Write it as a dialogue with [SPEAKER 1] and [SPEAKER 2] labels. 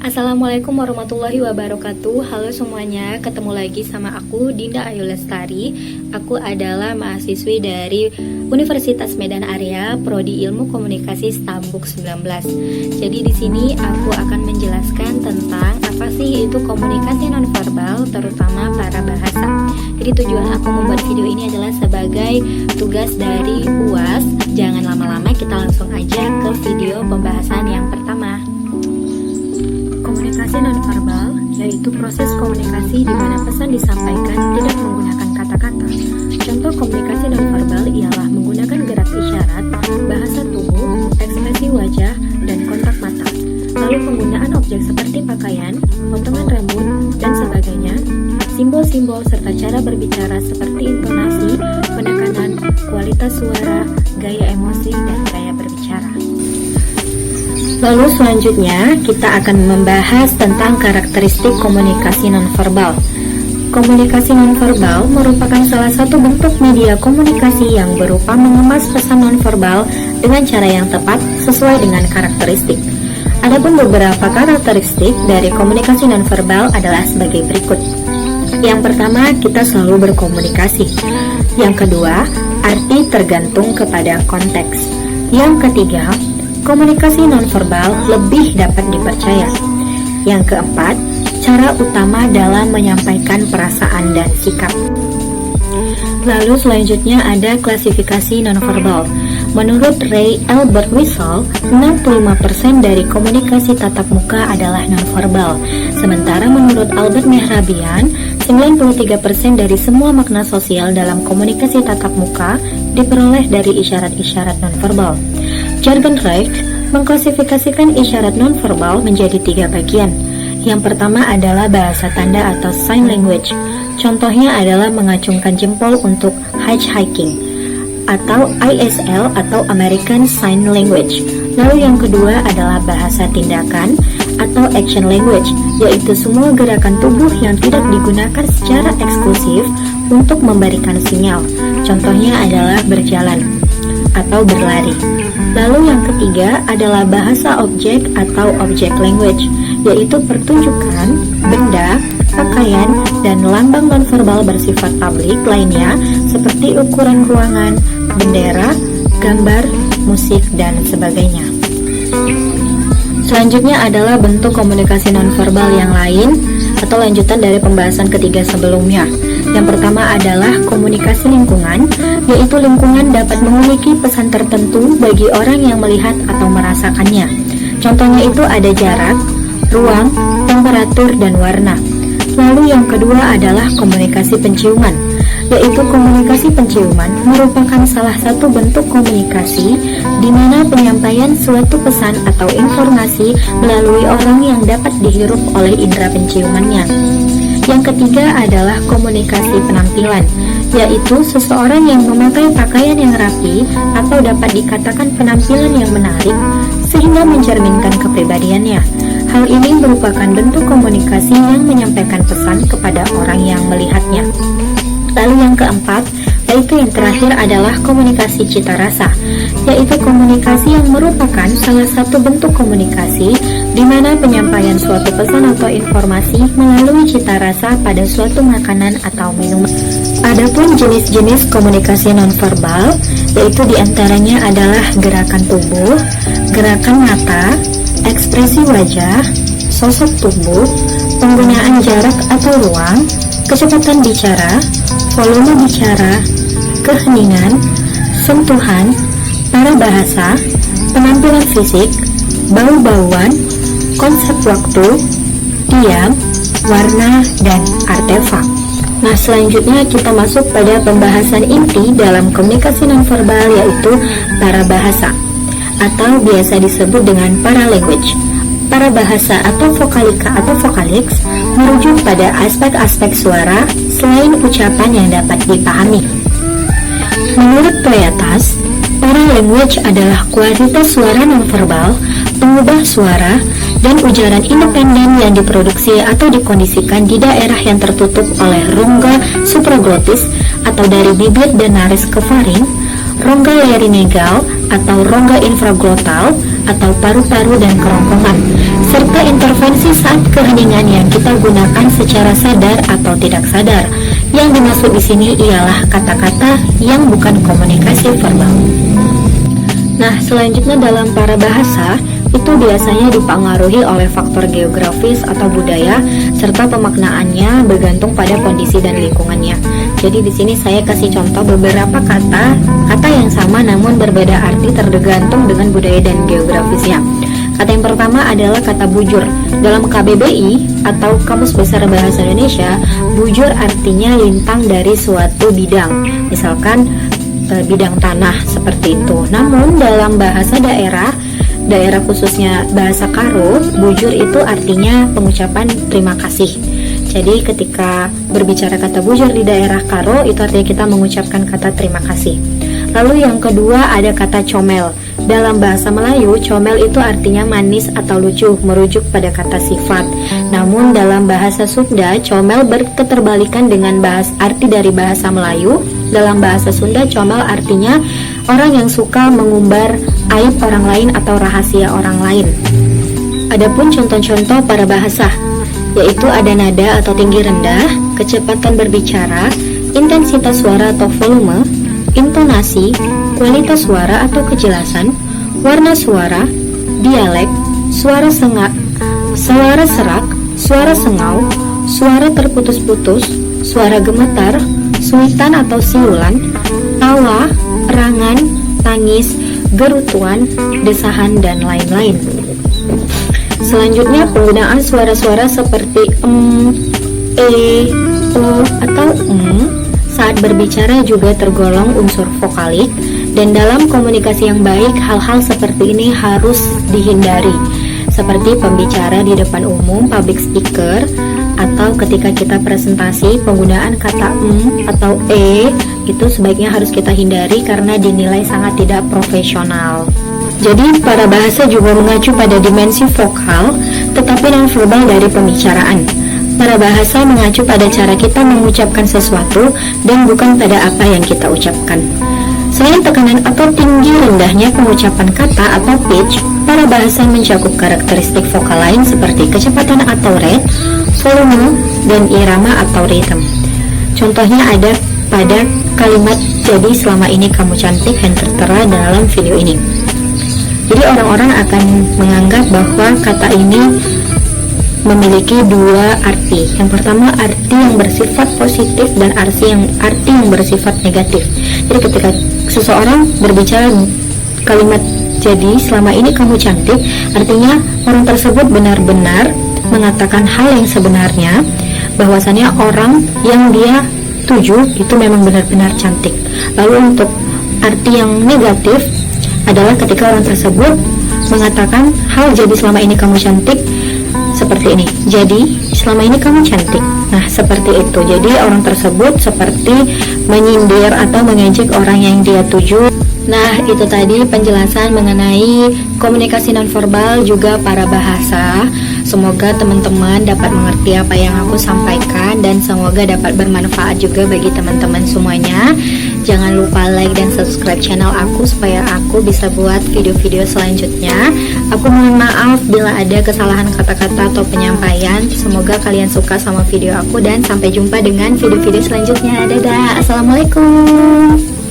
[SPEAKER 1] Assalamualaikum warahmatullahi wabarakatuh. Halo semuanya, ketemu lagi sama aku Dinda Ayu Lestari. Aku adalah mahasiswi dari Universitas Medan Area, Prodi Ilmu Komunikasi Stambuk 19. Jadi di sini aku akan menjelaskan tentang apa sih itu komunikasi nonverbal, terutama para bahasa. Jadi tujuan aku membuat video ini adalah sebagai tugas dari UAS. Jangan lama-lama, kita langsung aja ke video pembahasan yang pertama. Komunikasi nonverbal yaitu proses komunikasi di mana pesan disampaikan tidak menggunakan kata-kata. Contoh komunikasi nonverbal ialah menggunakan gerak isyarat, bahasa tubuh, ekspresi wajah, dan kontak mata. Lalu penggunaan objek seperti pakaian, potongan rambut, dan sebagainya, simbol-simbol serta cara berbicara seperti intonasi, penekanan, kualitas suara, gaya emosi, dan gaya berbicara. Lalu selanjutnya kita akan membahas tentang karakteristik komunikasi nonverbal. Komunikasi nonverbal merupakan salah satu bentuk media komunikasi yang berupa mengemas pesan nonverbal dengan cara yang tepat sesuai dengan karakteristik. Adapun beberapa karakteristik dari komunikasi nonverbal adalah sebagai berikut. Yang pertama, kita selalu berkomunikasi. Yang kedua, arti tergantung kepada konteks. Yang ketiga, komunikasi nonverbal lebih dapat dipercaya. Yang keempat, cara utama dalam menyampaikan perasaan dan sikap. Lalu selanjutnya ada klasifikasi nonverbal. Menurut Ray Albert Whistle, 65% dari komunikasi tatap muka adalah nonverbal. Sementara menurut Albert Mehrabian, 93% dari semua makna sosial dalam komunikasi tatap muka diperoleh dari isyarat-isyarat nonverbal. Jürgen Reich mengklasifikasikan isyarat nonverbal menjadi 3 bagian. Yang pertama adalah bahasa tanda atau sign language. Contohnya adalah mengacungkan jempol untuk hitchhiking atau ISL atau American Sign Language. Lalu yang kedua adalah bahasa tindakan atau action language, yaitu semua gerakan tubuh yang tidak digunakan secara eksklusif untuk memberikan sinyal. Contohnya adalah berjalan atau berlari. Lalu yang ketiga adalah bahasa objek atau object language, yaitu pertunjukan, benda, pakaian, dan lambang nonverbal bersifat publik lainnya seperti ukuran ruangan, bendera, gambar, musik, dan sebagainya. Selanjutnya adalah bentuk komunikasi nonverbal yang lain atau lanjutan dari pembahasan ketiga sebelumnya. Yang pertama adalah komunikasi lingkungan, yaitu lingkungan dapat memiliki pesan tertentu bagi orang yang melihat atau merasakannya. Contohnya itu ada jarak, ruang, temperatur, dan warna. Lalu yang kedua adalah komunikasi penciuman, yaitu komunikasi penciuman merupakan salah satu bentuk komunikasi di mana penyampaian suatu pesan atau informasi melalui orang yang dapat dihirup oleh indera penciumannya. Yang ketiga adalah komunikasi penampilan, yaitu seseorang yang memakai pakaian yang rapi atau dapat dikatakan penampilan yang menarik sehingga mencerminkan kepribadiannya. Hal ini merupakan bentuk komunikasi yang menyampaikan pesan kepada orang yang melihatnya. Lalu yang keempat, yaitu yang terakhir adalah komunikasi cita rasa, yaitu komunikasi yang merupakan salah satu bentuk komunikasi di mana penyampaian suatu pesan atau informasi melalui cita rasa pada suatu makanan atau minuman. Adapun jenis-jenis komunikasi nonverbal, yaitu diantaranya adalah gerakan tubuh, gerakan mata, ekspresi wajah, sosok tubuh, penggunaan jarak atau ruang, kecepatan bicara, volume bicara, keheningan, sentuhan, para bahasa, penampilan fisik, bau-bauan, konsep waktu, diam, warna, dan artefak. Nah, selanjutnya kita masuk pada pembahasan inti dalam komunikasi nonverbal, yaitu para bahasa atau biasa disebut dengan para language. Para bahasa atau vokalika atau vocalics merujuk pada aspek-aspek suara selain ucapan yang dapat dipahami. Menurut Toyatas, para language adalah kualitas suara nonverbal, pengubah suara, dan ujaran independen yang diproduksi atau dikondisikan di daerah yang tertutup oleh rongga supraglotis atau dari bibir dan nares ke faring, rongga laryngeal atau rongga infraglotal, atau paru-paru dan kerongkongan, serta intervensi saat keheningan yang kita gunakan secara sadar atau tidak sadar. Yang dimaksud di sini ialah kata-kata yang bukan komunikasi verbal. Nah, selanjutnya dalam para bahasa itu biasanya dipengaruhi oleh faktor geografis atau budaya serta pemaknaannya bergantung pada kondisi dan lingkungannya. Jadi di sini saya kasih contoh beberapa kata yang sama namun berbeda arti tergantung dengan budaya dan geografisnya. Kata yang pertama adalah kata bujur. Dalam KBBI atau Kamus Besar Bahasa Indonesia, bujur artinya lintang dari suatu bidang. Misalkan bidang tanah seperti itu. Namun dalam bahasa daerah khususnya bahasa Karo, bujur itu artinya pengucapan terima kasih. Jadi ketika berbicara kata bujur di daerah Karo, itu artinya kita mengucapkan kata terima kasih. Lalu yang kedua ada kata comel. Dalam bahasa Melayu, comel itu artinya manis atau lucu, merujuk pada kata sifat. Namun dalam bahasa Sunda, comel berketerbalikan dengan arti dari bahasa Melayu. Dalam bahasa Sunda, comel artinya orang yang suka mengumbar aib orang lain atau rahasia orang lain. Adapun contoh-contoh para bahasa, yaitu ada nada atau tinggi rendah, kecepatan berbicara, intensitas suara atau volume, intonasi, kualitas suara atau kejelasan, warna suara, dialek, suara serak, suara sengau, suara terputus-putus, suara gemetar, suitan atau siulan, tawa, erangan, tangis, gerutuan, desahan, dan lain-lain. Selanjutnya penggunaan suara-suara seperti e, o, atau saat berbicara juga tergolong unsur vokalik, dan dalam komunikasi yang baik hal-hal seperti ini harus dihindari, seperti pembicara di depan umum, public speaker, atau ketika kita presentasi penggunaan kata atau itu sebaiknya harus kita hindari karena dinilai sangat tidak profesional. Jadi para bahasa juga mengacu pada dimensi vokal tetapi non-verbal dari pembicaraan. Para bahasa mengacu pada cara kita mengucapkan sesuatu dan bukan pada apa yang kita ucapkan. Selain tekanan atau tinggi rendahnya pengucapan kata atau pitch, para bahasa mencakup karakteristik vokal lain seperti kecepatan atau rate, volume, dan irama atau rhythm. Contohnya ada pada kalimat "jadi selama ini kamu cantik" yang tertera dalam video ini. Jadi orang-orang akan menganggap bahwa kata ini memiliki dua arti. Yang pertama arti yang bersifat positif dan arti yang bersifat negatif. Jadi ketika seseorang berbicara kalimat "jadi selama ini kamu cantik", artinya orang tersebut benar-benar mengatakan hal yang sebenarnya, bahwasannya orang yang dia tuju itu memang benar-benar cantik. Lalu untuk arti yang negatif adalah ketika orang tersebut mengatakan hal "jadi selama ini kamu cantik" seperti ini, "jadi selama ini kamu cantik". Nah, seperti itu. Jadi orang tersebut seperti menyindir atau mengejek orang yang dia tuju. Nah, itu tadi penjelasan mengenai komunikasi nonverbal juga para bahasa. Semoga teman-teman dapat mengerti apa yang aku sampaikan dan semoga dapat bermanfaat juga bagi teman-teman semuanya. Jangan lupa like dan subscribe channel aku supaya aku bisa buat video-video selanjutnya. Aku mohon maaf bila ada kesalahan kata-kata atau penyampaian. Semoga kalian suka sama video aku dan sampai jumpa dengan video-video selanjutnya. Dadah, assalamualaikum.